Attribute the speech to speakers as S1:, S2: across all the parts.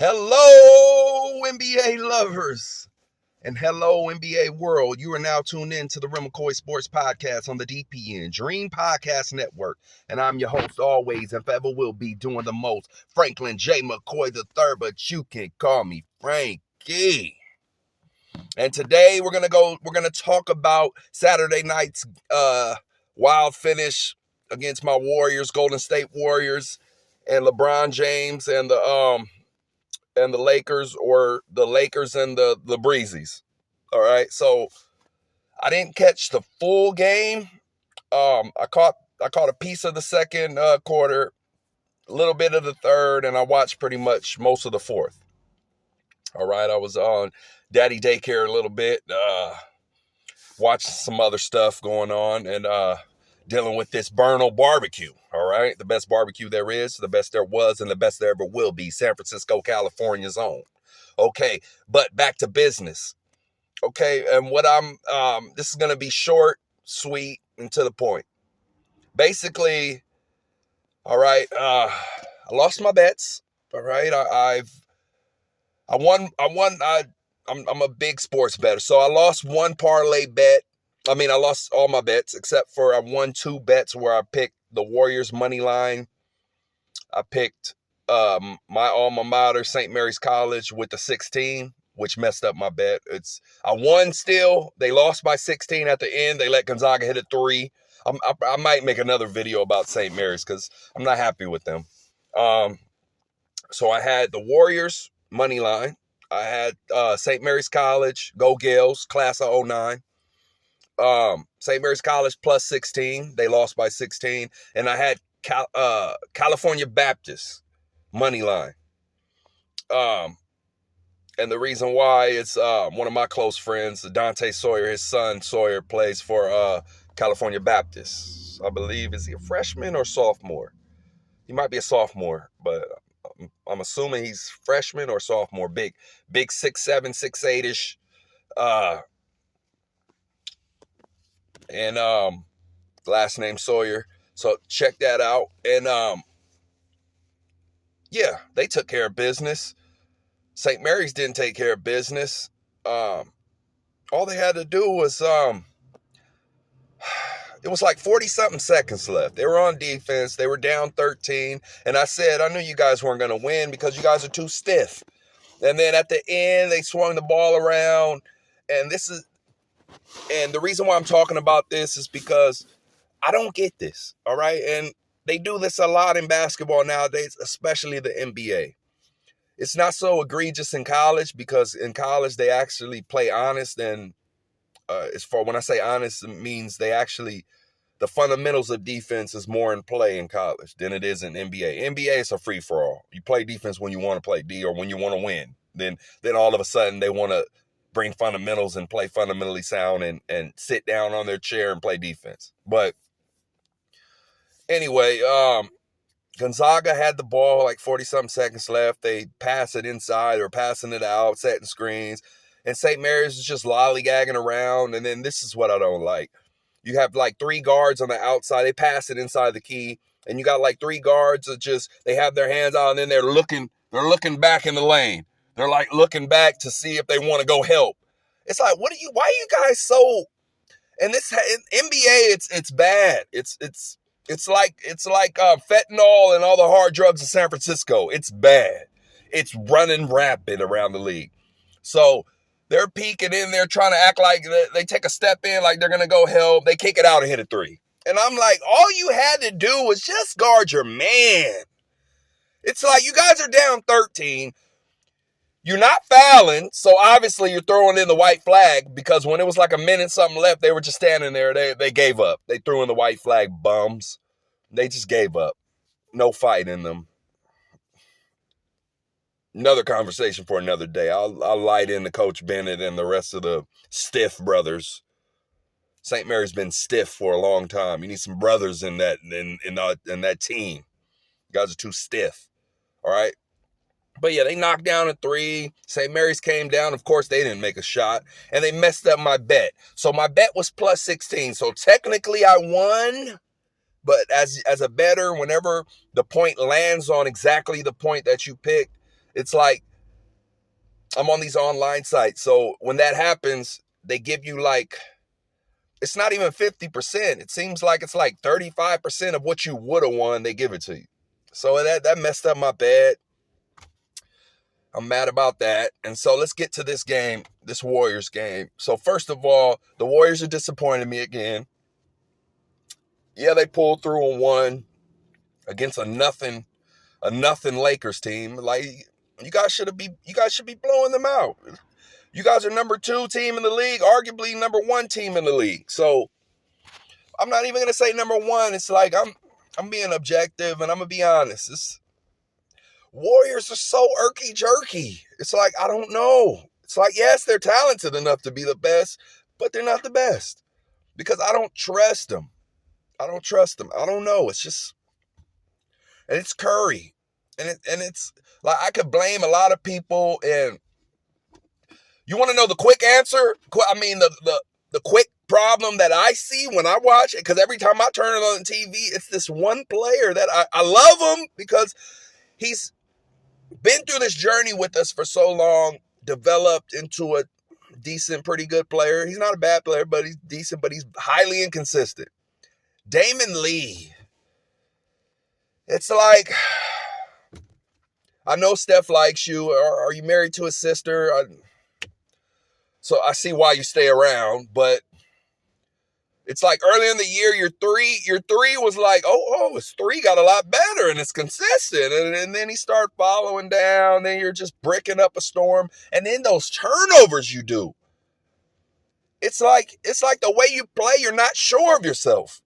S1: Hello, NBA lovers, and hello, NBA world. You are now tuned in to the Rim McCoy Sports Podcast on the DPN Dream Podcast Network, and I'm your host always and forever will be doing the most, Franklin J. McCoy III, but you can call me Frankie. And today we're gonna talk about Saturday night's wild finish against my Warriors, Golden State Warriors, and LeBron James and the Lakers, or the Lakers and the Breezes. All right. So I didn't catch the full game. I caught a piece of the second quarter, a little bit of the third, and I watched pretty much most of the fourth. All right. I was on daddy daycare a little bit, watching some other stuff going on, and dealing with this Burnell barbecue. All right. The best barbecue there is, the best there was, and the best there ever will be. San Francisco, California's own. Okay. But back to business. Okay. And what this is going to be short, sweet, and to the point. Basically, all right. I lost my bets. All right. I'm a big sports bettor. So I lost one parlay bet. I lost all my bets except for I won two bets where I picked the Warriors money line. I picked my alma mater, St. Mary's College, with the 16, which messed up my bet. I won still. They lost by 16 at the end. They let Gonzaga hit a 3. I might make another video about St. Mary's because I'm not happy with them. So I had the Warriors money line. I had St. Mary's College, Go Gales, class of 09. St. Mary's College plus 16. They lost by 16. And I had California Baptist money line. And the reason why is one of my close friends, Dante Sawyer, his son Sawyer, plays for California Baptist. I believe, is he a freshman or sophomore? He might be a sophomore, but I'm assuming he's freshman or sophomore. Big 6'7", 6'8"-ish. And last name Sawyer. So check that out. And yeah, they took care of business. St. Mary's didn't take care of business. All they had to do was it was like 40-something seconds left. They were on defense. They were down 13. And I said, I knew you guys weren't going to win because you guys are too stiff. And then at the end, they swung the ball around. And the reason why I'm talking about this is because I don't get this. All right. And they do this a lot in basketball nowadays, especially the NBA. It's not so egregious in college because in college they actually play honest, and when I say honest, it means the fundamentals of defense is more in play in college than it is in NBA. NBA is a free for all. You play defense when you want to play D or when you want to win. Then all of a sudden they want to bring fundamentals and play fundamentally sound and sit down on their chair and play defense. But anyway, Gonzaga had the ball like 40-something seconds left. They pass it inside or passing it out, setting screens. And St. Mary's is just lollygagging around. And then this is what I don't like. You have like 3 guards on the outside. They pass it inside the key. And you got like 3 guards that they have their hands out and then they're looking back in the lane. They're like looking back to see if they want to go help. It's like, why are you guys so, and this in NBA, it's bad. It's like fentanyl and all the hard drugs in San Francisco. It's bad. It's running rapid around the league. So they're peeking in there trying to act like they take a step in like they're going to go help. They kick it out and hit a 3. And I'm like, all you had to do was just guard your man. It's like you guys are down 13. You're not fouling, so obviously you're throwing in the white flag because when it was like a minute something left, they were just standing there. They gave up. They threw in the white flag, bums. They just gave up. No fight in them. Another conversation for another day. I'll light into Coach Bennett and the rest of the stiff brothers. St. Mary's been stiff for a long time. You need some brothers in that team. You guys are too stiff. All right. But yeah, they knocked down a 3. St. Mary's came down. Of course, they didn't make a shot. And they messed up my bet. So my bet was plus 16. So technically I won. But as a bettor, whenever the point lands on exactly the point that you picked, it's like I'm on these online sites. So when that happens, they give you like, it's not even 50%. It seems like it's like 35% of what you would have won, they give it to you. So that messed up my bet. I'm mad about that. And so let's get to this game, this Warriors game. So first of all, the Warriors are disappointing me again. Yeah, they pulled through and won against a nothing Lakers team. Like, you guys should be blowing them out. You guys are number 2 team in the league, arguably number 1 team in the league. So I'm not even gonna say number 1. It's like I'm being objective and I'm gonna be honest. Warriors are so irky jerky. It's like, I don't know. It's like, yes, they're talented enough to be the best, but they're not the best because I don't trust them. I don't know. It's just, and it's Curry, and it's like I could blame a lot of people. And you want to know the quick answer? I mean, the quick problem that I see when I watch it, because every time I turn it on TV, it's this one player that I love him because he's been through this journey with us for so long, developed into a decent, pretty good player. He's not a bad player, but he's decent, but he's highly inconsistent. Damon Lee. It's like, I know Steph likes you. Are you married to his sister? So I see why you stay around, but it's like early in the year, your three was like, his 3 got a lot better and it's consistent. And then he started following down. Then you're just bricking up a storm. And then those turnovers you do. It's like the way you play, you're not sure of yourself.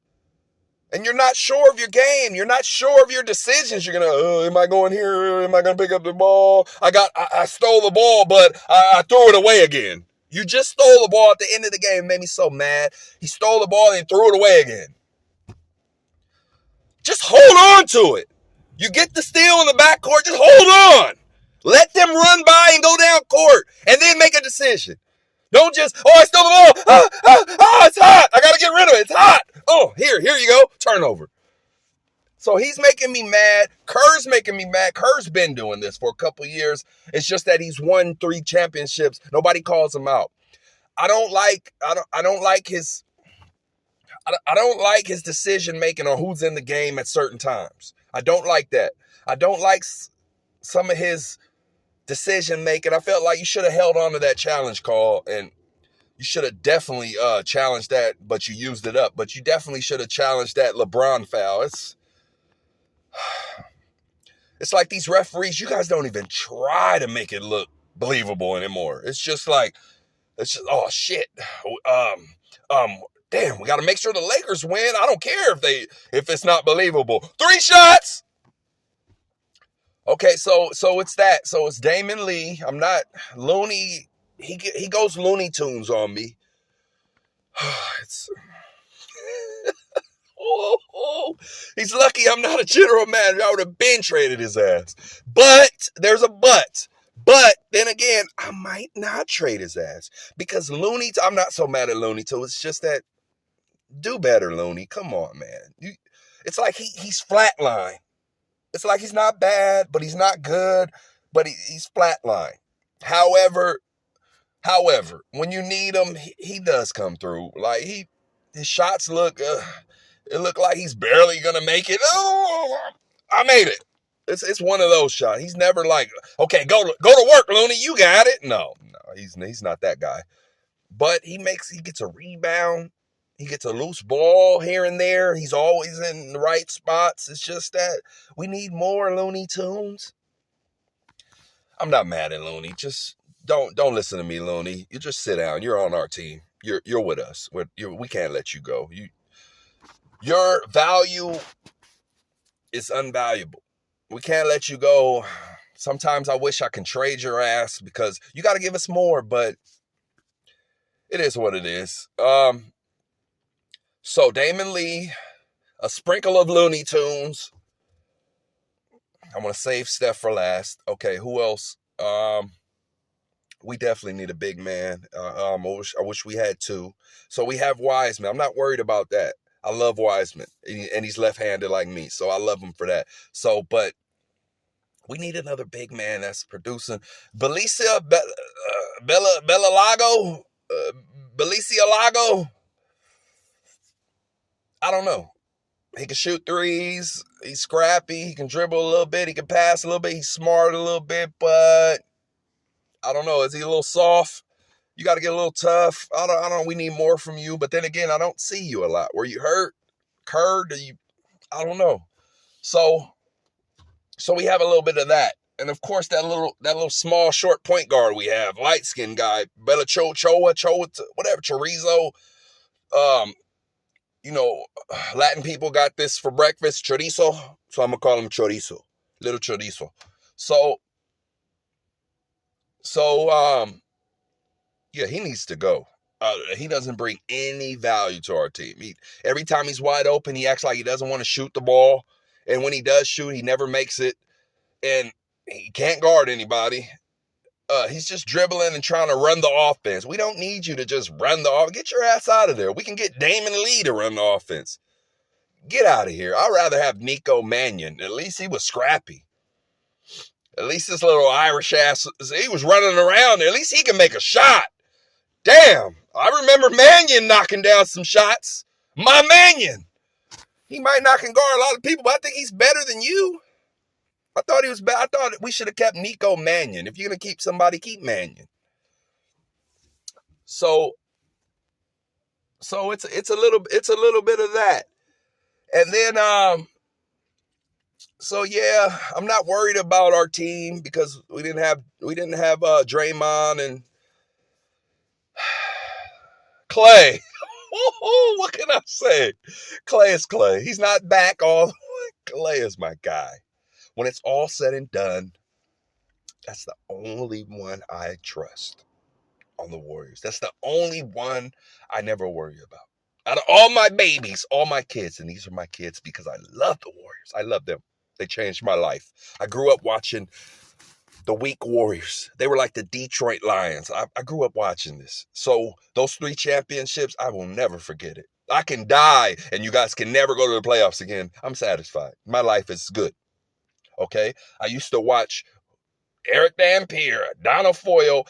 S1: And you're not sure of your game. You're not sure of your decisions. You're going to, am I going here? Am I going to pick up the ball? I stole the ball, but I threw it away again. You just stole the ball at the end of the game. It made me so mad. He stole the ball and threw it away again. Just hold on to it. You get the steal in the backcourt, just hold on. Let them run by and go down court and then make a decision. Don't just, I stole the ball. It's hot. I got to get rid of it. It's hot. Oh, here you go. Turnover. So he's making me mad. Kerr's making me mad. Kerr's been doing this for a couple years. It's just that he's won 3 championships. Nobody calls him out. I don't like his decision making on who's in the game at certain times. I don't like that. I don't like some of his decision making. I felt like you should have held on to that challenge call, and you should have definitely challenged that, but you used it up. But you definitely should have challenged that LeBron foul. It's like these referees, you guys don't even try to make it look believable anymore. It's just, oh shit. Damn, we got to make sure the Lakers win. I don't care if it's not believable. 3 shots. Okay, so it's that. So it's Damon Lee. I'm not Looney. He goes Looney Tunes on me. It's he's lucky I'm not a general manager. I would have been traded his ass. But there's a but. But then again, I might not trade his ass because I'm not so mad at Looney Tunes. It's just that, do better, Looney. Come on, man. It's like he's flatline. It's like he's not bad, but he's not good, but he's flatline. However, when you need him, he does come through. Like his shots look like he's barely gonna make it. Oh, I made it. It's one of those shots. He's never like, okay, go to work, Looney. You got it. No, he's not that guy. But he gets a rebound. He gets a loose ball here and there. He's always in the right spots. It's just that we need more Looney Tunes. I'm not mad at Looney. Just don't listen to me, Looney. You just sit down. You're on our team. You're with us. We can't let you go. Your value is unvaluable. We can't let you go. Sometimes I wish I can trade your ass because you got to give us more, but it is what it is. So Damon Lee, a sprinkle of Looney Tunes. I'm going to save Steph for last. Okay, who else? We definitely need a big man. I wish we had 2. So we have Wiseman. I'm not worried about that. I love Wiseman, and he's left-handed like me, so I love him for that. So, but We need another big man that's producing. Bellalago, Belicia Lago. I don't know. He can shoot threes. He's scrappy. He can dribble a little bit. He can pass a little bit. He's smart a little bit, but I don't know. Is he a little soft? You got to get a little tough. I don't. We need more from you. But then again, I don't see you a lot. Were you hurt? Curd? I don't know. So we have a little bit of that. And of course, that little small short point guard we have, light skinned guy, Bella whatever, Chorizo. Latin people got this for breakfast, chorizo. So I'm gonna call him Chorizo, little Chorizo. Yeah, he needs to go. He doesn't bring any value to our team. Every time he's wide open, he acts like he doesn't want to shoot the ball. And when he does shoot, he never makes it. And he can't guard anybody. He's just dribbling and trying to run the offense. We don't need you to just run the offense. Get your ass out of there. We can get Damon Lee to run the offense. Get out of here. I'd rather have Nico Mannion. At least he was scrappy. At least this little Irish ass, he was running around there. At least he can make a shot. Damn. I remember Mannion knocking down some shots. My Mannion. He might not can guard a lot of people, but I think he's better than you. I thought he was bad. I thought we should have kept Nico Mannion. If you're gonna keep somebody, keep Mannion. So it's a little bit of that. And then I'm not worried about our team because we didn't have Draymond and Clay. What can I say? Clay is Clay. He's not back all the way. Clay is my guy. When it's all said and done, that's the only one I trust on the Warriors. That's the only one I never worry about. Out of all my babies, all my kids, and these are my kids because I love the Warriors. I love them. They changed my life. I grew up watching the weak Warriors. They were like the Detroit Lions. I grew up watching this. So those 3 championships, I will never forget it. I can die and you guys can never go to the playoffs again. I'm satisfied. My life is good. Okay? I used to watch Eric Dampier, Donald Foyle.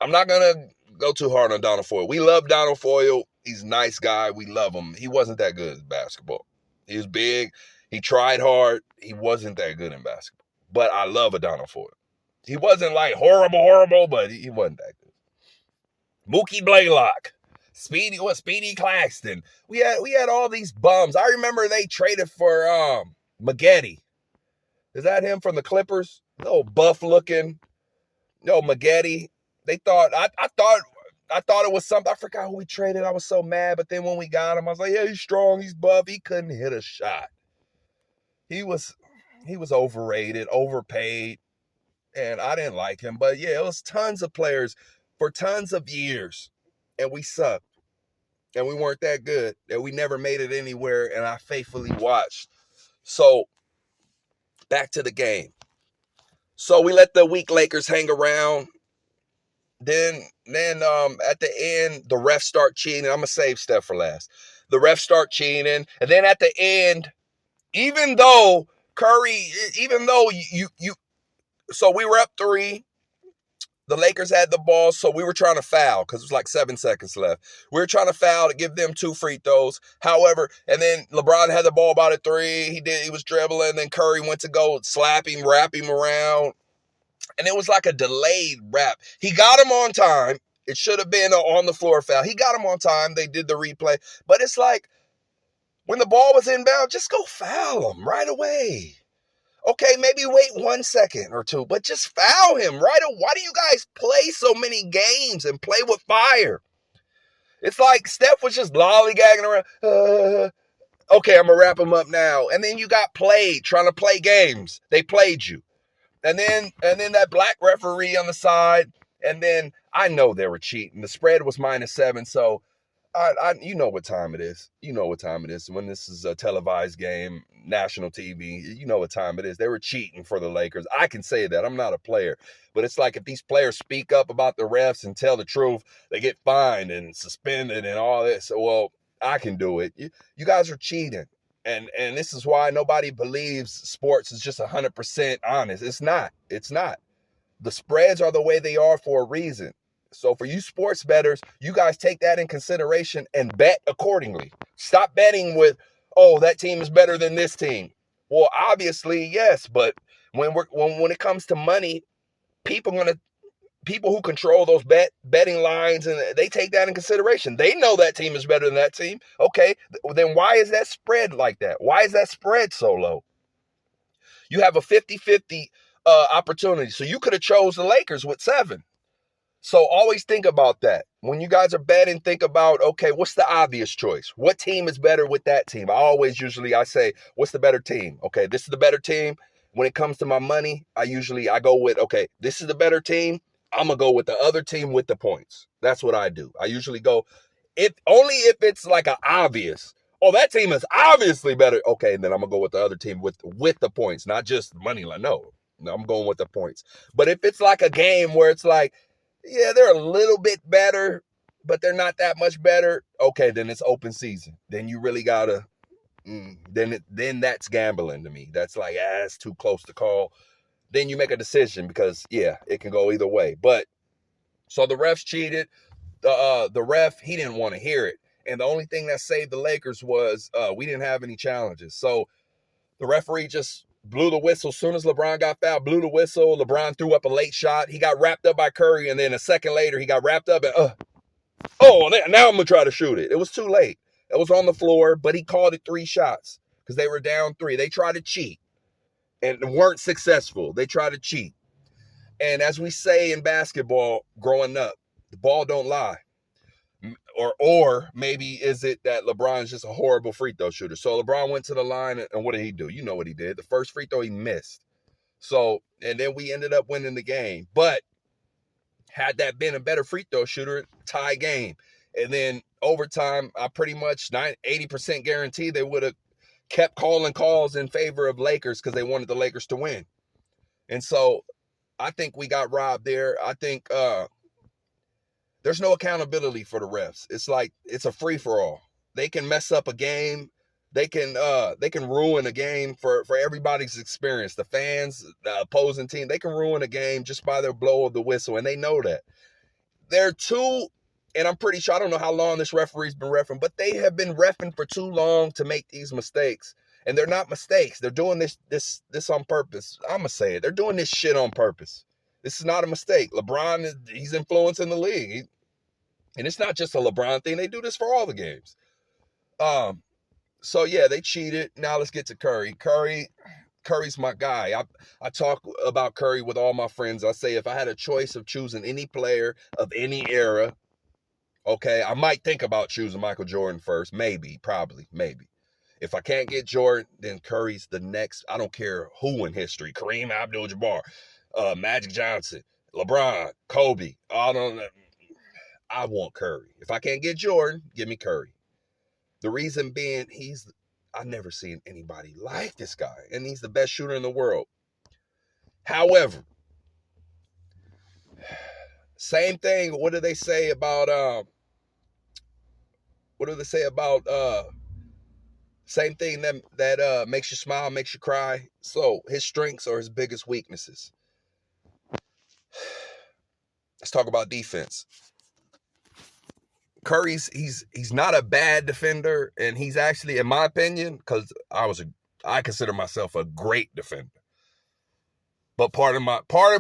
S1: I'm not going to go too hard on Donald Foyle. We love Donald Foyle. He's a nice guy. We love him. He wasn't that good at basketball. He was big. He tried hard. He wasn't that good in basketball. But I love a Donald Foyle. He wasn't like horrible, but he wasn't that good. Mookie Blaylock. Speedy Claxton. We had all these bums. I remember they traded for Maggette. Is that him from the Clippers? No, buff looking. No, Maggette. They thought I thought it was something. I forgot who we traded. I was so mad. But then when we got him, I was like, yeah, he's strong, he's buff. He couldn't hit a shot. He was overrated, overpaid, and I didn't like him. But yeah, it was tons of players for tons of years, and we sucked. And we weren't that good. And we never made it anywhere, and I faithfully watched. So, back to the game. So we let the weak Lakers hang around. Then at the end, the refs start cheating. I'm going to save Steph for last. The refs start cheating. And then at the end, even though so we were up 3. The Lakers had the ball, so we were trying to foul because it was like 7 seconds left. We were trying to foul to give them 2 free throws. However, and then LeBron had the ball about at 3. He was dribbling. Then Curry went to go slap him, wrap him around. And it was like a delayed wrap. He got him on time. It should have been on the floor foul. He got him on time. They did the replay. But it's like, when the ball was inbound, just go foul him right away. Okay, maybe wait 1 second or 2, but just foul him right away. Why do you guys play so many games and play with fire? It's like Steph was just lollygagging around. Okay, I'm going to wrap him up now. And then you got played trying to play games. They played you. And then that black referee on the side. And then I know they were cheating. The spread was -7, so you know what time it is. You know what time it is. When this is a televised game, national TV, you know what time it is. They were cheating for the Lakers. I can say that. I'm not a player. But it's like if these players speak up about the refs and tell the truth, they get fined and suspended and all this. Well, I can do it. You guys are cheating. And this is why nobody believes sports is just 100% honest. It's not. It's not. The spreads are the way they are for a reason. So for you sports bettors, you guys take that in consideration and bet accordingly. Stop betting with, oh, that team is better than this team. Well, obviously, yes, but when it comes to money, people who control those betting lines, and they take that in consideration. They know that team is better than that team. Okay, then why is that spread like that? Why is that spread so low? You have a 50-50 opportunity. So you could have chose the Lakers with 7. So always think about that. When you guys are betting, think about, okay, what's the obvious choice? What team is better with that team? I say, what's the better team? Okay, this is the better team. When it comes to my money, I go with, okay, this is the better team. I'm going to go with the other team with the points. That's what I do. I usually go, only if it's like an obvious, oh, that team is obviously better. Okay, then I'm going to go with the other team with the points, not just money line. No, I'm going with the points. But if it's like a game where it's like, yeah, they're a little bit better, but they're not that much better, okay, then it's open season. Then you really got to, then that's gambling to me. That's like, it's too close to call. Then you make a decision because, yeah, it can go either way. But, so the refs cheated. The ref, he didn't want to hear it. And the only thing that saved the Lakers was we didn't have any challenges. So the referee just blew the whistle. As soon as LeBron got fouled, blew the whistle. LeBron threw up a late shot. He got wrapped up by Curry, and then a second later, he got wrapped up and, now I'm going to try to shoot it. It was too late. It was on the floor, but he called it 3 shots because they were down 3. They tried to cheat and weren't successful. They tried to cheat. And as we say in basketball growing up, the ball don't lie. Or maybe is it that LeBron's just a horrible free throw shooter? So LeBron went to the line, and what did he do? You know what he did. The first free throw he missed. So, and then we ended up winning the game. But had that been a better free throw shooter, tie game. And then overtime, I pretty much 80% guarantee they would have kept calling calls in favor of Lakers because they wanted the Lakers to win. And so I think we got robbed there. I think there's no accountability for the refs. It's like it's a free-for-all. They can mess up a game. They can ruin a game for everybody's experience. The fans, the opposing team, they can ruin a game just by their blow of the whistle, and they know that. They're too, and I'm pretty sure, I don't know how long this referee's been reffing, but they have been reffing for too long to make these mistakes. And they're not mistakes. They're doing this on purpose. I'm going to say it. They're doing this shit on purpose. This is not a mistake. LeBron, he's influencing the league. And it's not just a LeBron thing. They do this for all the games. So, yeah, they cheated. Now let's get to Curry. Curry's my guy. I talk about Curry with all my friends. I say if I had a choice of choosing any player of any era, okay, I might think about choosing Michael Jordan first. Maybe, probably, maybe. If I can't get Jordan, then Curry's the next. I don't care who in history. Kareem Abdul-Jabbar, Magic Johnson, LeBron, Kobe. I want Curry. If I can't get Jordan, give me Curry. The reason being, I've never seen anybody like this guy, and he's the best shooter in the world. However, same thing. What do they say about same thing that makes you smile, makes you cry? So his strengths are his biggest weaknesses. Let's talk about defense. Curry's he's not a bad defender, and he's actually, in my opinion, because I consider myself a great defender. But part of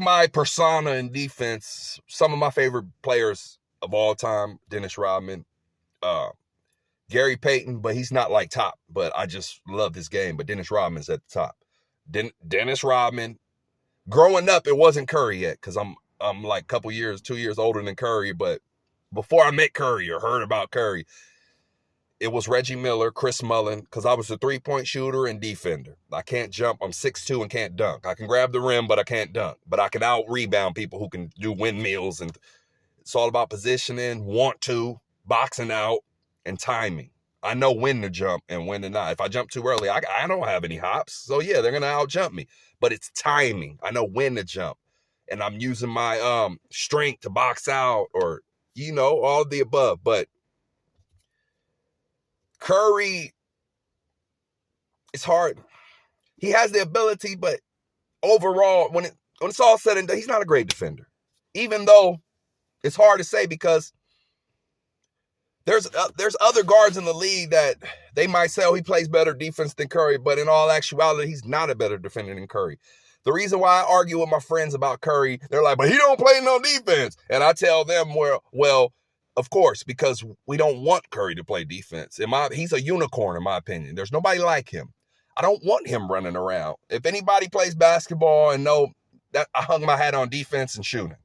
S1: my persona in defense, some of my favorite players of all time, Dennis Rodman, Gary Payton, but he's not like top. But I just love his game. But Dennis Rodman's at the top. Dennis Rodman. Growing up, it wasn't Curry yet, because I'm like 2 years older than Curry, but before I met Curry or heard about Curry, it was Reggie Miller, Chris Mullin, because I was a three-point shooter and defender. I can't jump. I'm 6'2" and can't dunk. I can grab the rim, but I can't dunk. But I can out-rebound people who can do windmills, and it's all about positioning, boxing out, and timing. I know when to jump and when to not. If I jump too early, I don't have any hops. So, yeah, they're going to out-jump me. But it's timing. I know when to jump. And I'm using my strength to box out, or all of the above. But Curry, it's hard. He has the ability, but overall, when it's all said and done, he's not a great defender. Even though it's hard to say because there's other guards in the league that they might say, oh, he plays better defense than Curry, but in all actuality, he's not a better defender than Curry. The reason why I argue with my friends about Curry, they're like, but he don't play no defense. And I tell them, well, of course, because we don't want Curry to play defense. He's a unicorn, in my opinion. There's nobody like him. I don't want him running around. If anybody plays basketball and know that I hung my hat on defense and shooting.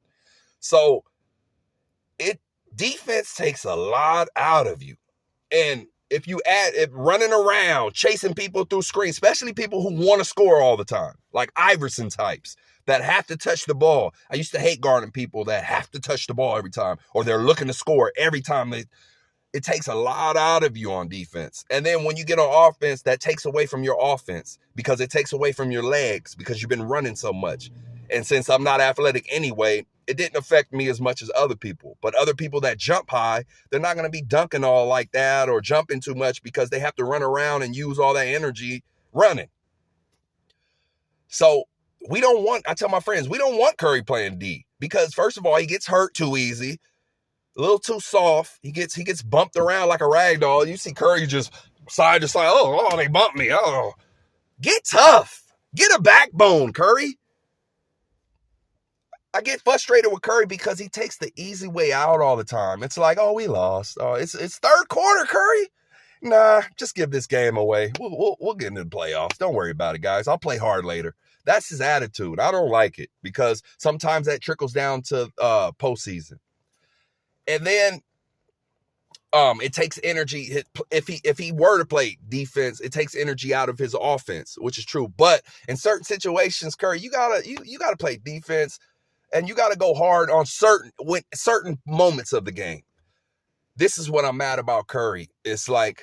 S1: So defense takes a lot out of you. And if you add it running around, chasing people through screens, especially people who want to score all the time, like Iverson types that have to touch the ball. I used to hate guarding people that have to touch the ball every time, or they're looking to score every time. It takes a lot out of you on defense. And then when you get on offense, that takes away from your offense because it takes away from your legs because you've been running so much. And since I'm not athletic anyway, it didn't affect me as much as other people. But other people that jump high, they're not going to be dunking all like that or jumping too much because they have to run around and use all that energy running. So I tell my friends, we don't want Curry playing D because first of all, he gets hurt too easy, a little too soft. He gets bumped around like a rag doll. You see Curry just side to side. Oh, they bumped me. Oh, get tough. Get a backbone, Curry. I get frustrated with Curry because he takes the easy way out all the time. It's like, oh, we lost. Oh, it's third quarter, Curry. Nah, just give this game away. We'll get into the playoffs. Don't worry about it, guys. I'll play hard later. That's his attitude. I don't like it because sometimes that trickles down to postseason. And then it takes energy. If he were to play defense, it takes energy out of his offense, which is true. But in certain situations, Curry, you gotta play defense. And you got to go hard on certain moments of the game. This is what I'm mad about Curry. It's like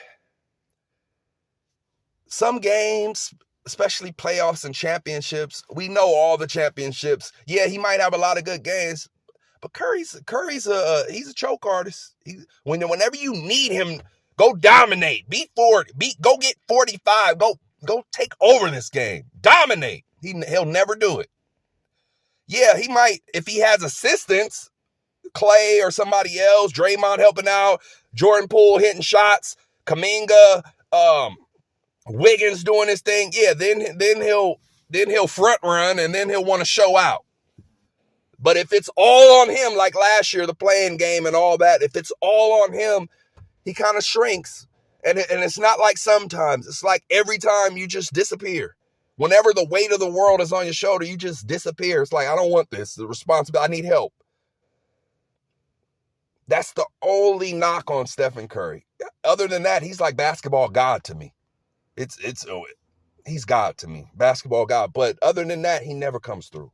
S1: some games, especially playoffs and championships, we know all the championships. Yeah, he might have a lot of good games, but Curry's a choke artist. Whenever you need him, go dominate, beat 40, go get 45, go take over this game, dominate. He'll never do it. Yeah, he might, if he has assistance, Clay or somebody else, Draymond helping out, Jordan Poole hitting shots, Kuminga, Wiggins doing his thing. Yeah, then he'll front run and then he'll want to show out. But if it's all on him, like last year, the playing game and all that, if it's all on him, he kind of shrinks. And it's not like sometimes. It's like every time you just disappear. Whenever the weight of the world is on your shoulder, you just disappear. It's like, I don't want this. The responsibility, I need help. That's the only knock on Stephen Curry. Other than that, he's like basketball God to me. He's God to me, basketball God. But other than that, he never comes through.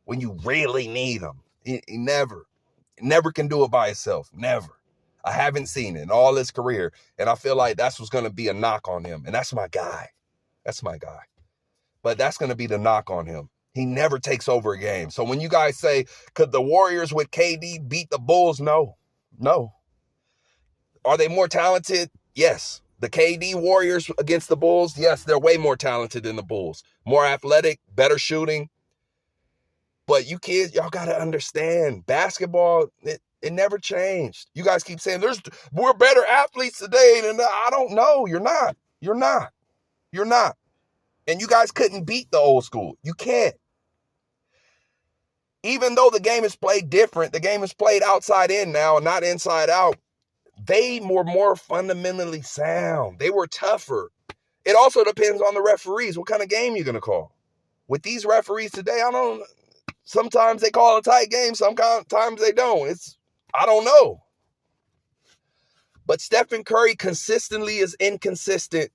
S1: When you really need him, he never can do it by himself. Never. I haven't seen it in all his career. And I feel like that's what's going to be a knock on him. And that's my guy. But that's going to be the knock on him. He never takes over a game. So when you guys say, could the Warriors with KD beat the Bulls? No. Are they more talented? Yes. The KD Warriors against the Bulls? Yes, they're way more talented than the Bulls. More athletic, better shooting. But you kids, y'all got to understand, basketball, it never changed. You guys keep saying, we're better athletes today. And I don't know. You're not. And you guys couldn't beat the old school. You can't. Even though the game is played different, the game is played outside in now and not inside out. They were more fundamentally sound. They were tougher. It also depends on the referees. What kind of game you're going to call? With these referees today, sometimes they call a tight game. Sometimes they don't. I don't know. But Stephen Curry consistently is inconsistent,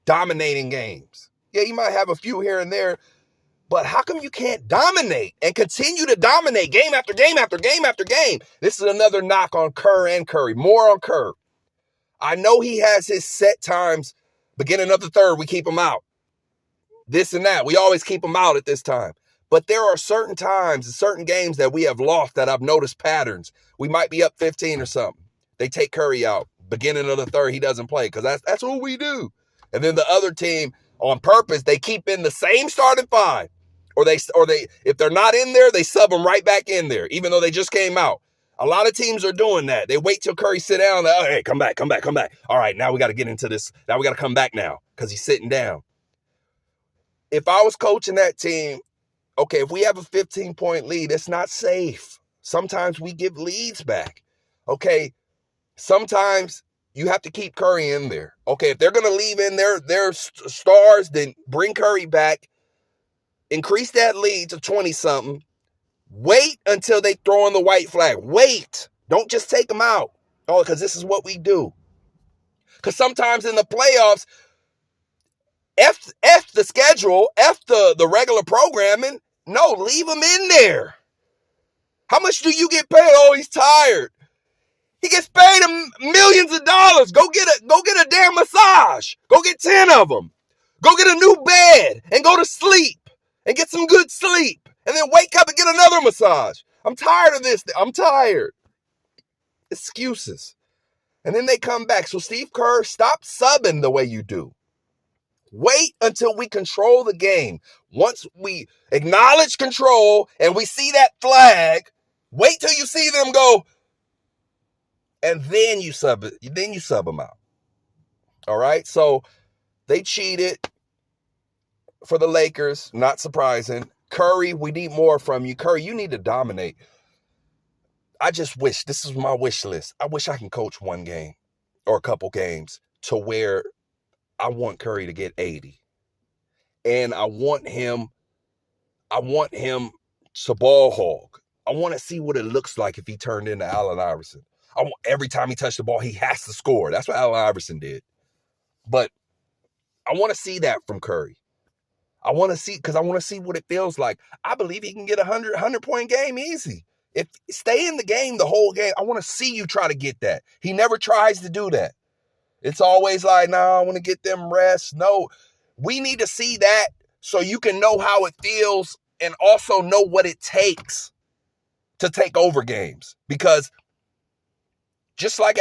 S1: dominating games. Yeah, you might have a few here and there, but how come you can't dominate and continue to dominate game after game after game after game? This is another knock on Kerr and Curry. More on Kerr. I know he has his set times. Beginning of the third, we keep him out. This and that. We always keep him out at this time. But there are certain times and certain games that we have lost that I've noticed patterns. We might be up 15 or something. They take Curry out. Beginning of the third, he doesn't play because that's what we do. And then the other team, On purpose, they keep in the same starting five. Or they if they're not in there, they sub them right back in there, even though they just came out. A lot of teams are doing that. They wait till Curry sit down. Oh, hey, come back. All right, now we got to get into this. Now we got to come back now because he's sitting down. If I was coaching that team, okay, if we have a 15-point lead, it's not safe. Sometimes we give leads back. Okay, sometimes you have to keep Curry in there. Okay, if they're going to leave in their stars, then bring Curry back. Increase that lead to 20-something. Wait until they throw in the white flag. Wait. Don't just take them out. Oh, because this is what we do. Because sometimes in the playoffs, F the schedule, F the regular programming. No, leave him in there. How much do you get paid? Oh, he's tired. He gets paid millions of dollars. Go get a damn massage. Go get 10 of them. Go get a new bed and go to sleep and get some good sleep. And then wake up and get another massage. I'm tired of this. I'm tired. Excuses. And then they come back. So Steve Kerr, stop subbing the way you do. Wait until we control the game. Once we acknowledge control and we see that flag, wait till you see them go, and then you sub it. Then you sub them out. All right? So they cheated for the Lakers. Not surprising. Curry, we need more from you. Curry, you need to dominate. I just wish, this is my wish list. I wish I can coach one game or a couple games to where I want Curry to get 80. And I want him to ball hog. I want to see what it looks like if he turned into Allen Iverson. Every time he touched the ball, he has to score. That's what Allen Iverson did. But I want to see that from Curry. I want to see what it feels like. I believe he can get a 100-point game easy. If stay in the game the whole game, I want to see you try to get that. He never tries to do that. It's always like, I want to get them rest. No, we need to see that so you can know how it feels and also know what it takes to take over games. Because just like